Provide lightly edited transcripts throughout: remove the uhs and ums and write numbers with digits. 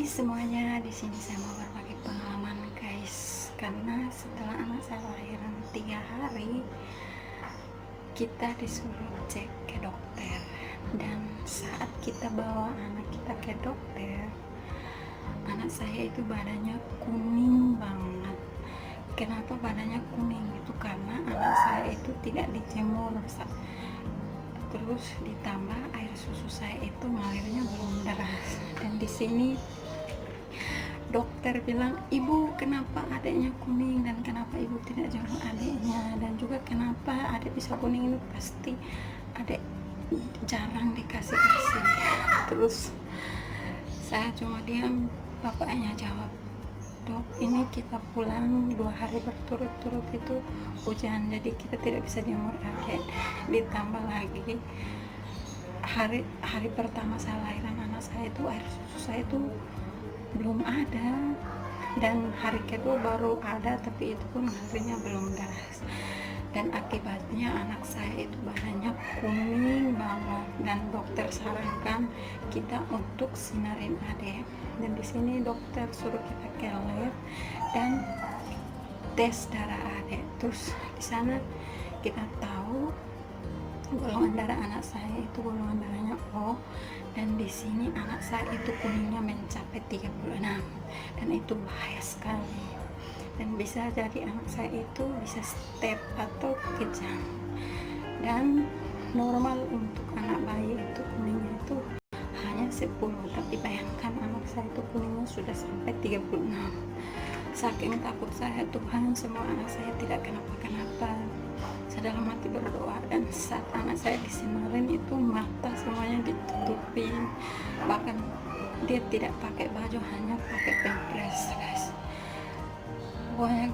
Hai semuanya, di sini saya mau berbagi pengalaman guys. Karena setelah anak saya lahiran 3 hari, kita disuruh cek ke dokter. Dan saat kita bawa anak kita ke dokter, anak saya itu badannya kuning banget. Kenapa badannya kuning? Itu karena anak saya itu tidak dijemur. Terus ditambah air susu saya itu mengalirnya belum deras. Dan di sini dokter bilang, ibu kenapa adiknya kuning dan kenapa ibu tidak jemur adiknya, dan juga kenapa adik bisa kuning itu pasti adik jarang dikasih asi. Terus saya cuma diam, bapaknya jawab, dok ini kita pulang 2 hari berturut-turut itu hujan, jadi kita tidak bisa jemur adik. Ditambah lagi hari pertama saya lahiran anak saya itu air susu saya itu belum ada, dan hari kedua baru ada, tapi itu pun ngaruhnya belum deras. Dan akibatnya anak saya itu badannya kuning banget, dan dokter sarankan kita untuk sinarin adik. Dan di sini dokter suruh kita ke lab dan tes darah adik. Terus di sana kita tahu golongan darah anak saya itu golongan darahnya O, dan di sini anak saya itu kuningnya mencapai 36, dan itu bahaya sekali, dan bisa jadi anak saya itu bisa step atau kejang. Dan normal untuk anak bayi itu kuningnya itu hanya 10, tapi bayangkan anak saya itu kuningnya sudah sampai 36. Saking takut saya, Tuhan semua anak saya tidak kenapa-kenapa. Saya dalam hati berdoa, dan saat anak saya disinarin itu mata semuanya ditutupin, bahkan dia tidak pakai baju, hanya pakai pampers guys. Pokoknya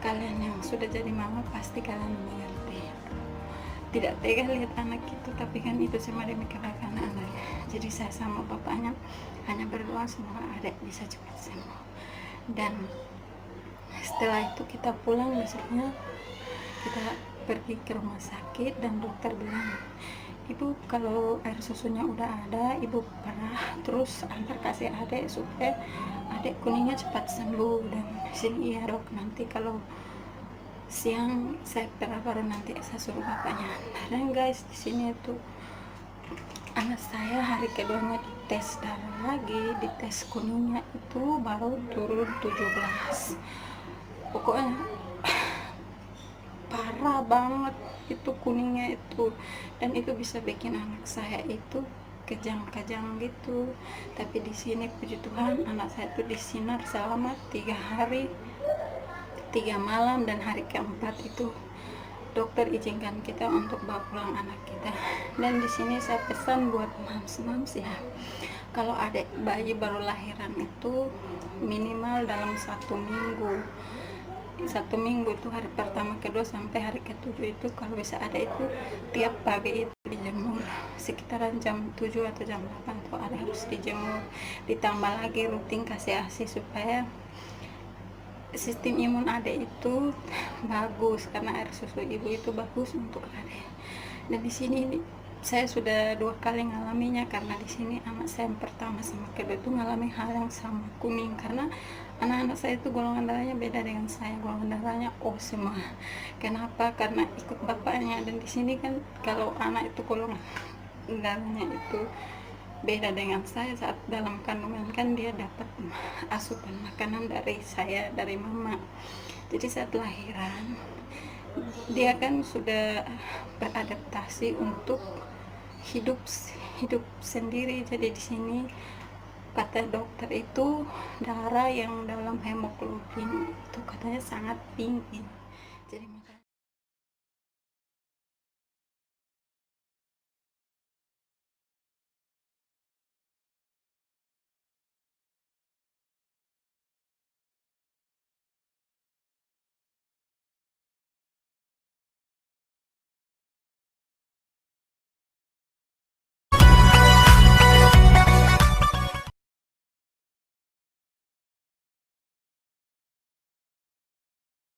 kalian yang sudah jadi mama pasti kalian mengerti. Tidak tega lihat anak itu, tapi kan itu semua demi kebaikan anak. Jadi saya sama bapaknya hanya berdoa semoga adik bisa cepat sembuh. Dan setelah itu kita pulang, besoknya kita pergi ke rumah sakit, dan dokter bilang, ibu kalau air susunya udah ada, ibu pernah terus antar kasih adik supaya adik kuningnya cepat sembuh. Dan di sini iya dok, nanti kalau siang saya baru nanti saya suruh bapaknya antar. Dan guys, di sini itu anak saya hari keduanya dites darah lagi, dites kuningnya itu baru turun 17. Pokoknya parah banget itu kuningnya itu, dan itu bisa bikin anak saya itu kejang-kejang gitu. Tapi di sini puji Tuhan anak saya itu disinar selama 3 hari 3 malam, dan hari keempat itu dokter izinkan kita untuk bawa pulang anak kita. Dan di sini saya pesan buat mams ya, kalau adik bayi baru lahiran itu minimal dalam 1 minggu itu hari pertama, kedua sampai hari ketujuh itu kalau bisa ada itu tiap pagi itu dijemur sekitaran jam 7 atau jam 8 itu ada harus dijemur. Ditambah lagi rutin kasih ASI supaya sistem imun adik itu bagus, karena air susu ibu itu bagus untuk adik. Dan di sini saya sudah 2 kali ngalaminya, karena di sini anak saya yang pertama sama kedua itu ngalami hal yang sama, kuning, karena anak-anak saya itu golongan darahnya beda dengan saya, golongan darahnya O semua. Kenapa? Karena ikut bapaknya. Dan di sini kan kalau anak itu golongan darahnya itu beda dengan saya, saat dalam kandungan kan dia dapat asupan makanan dari saya, dari mama. Jadi saat lahiran dia kan sudah beradaptasi untuk hidup sendiri. Jadi di sini kata dokter itu darah yang dalam hemoglobin itu katanya sangat tinggi. Jadi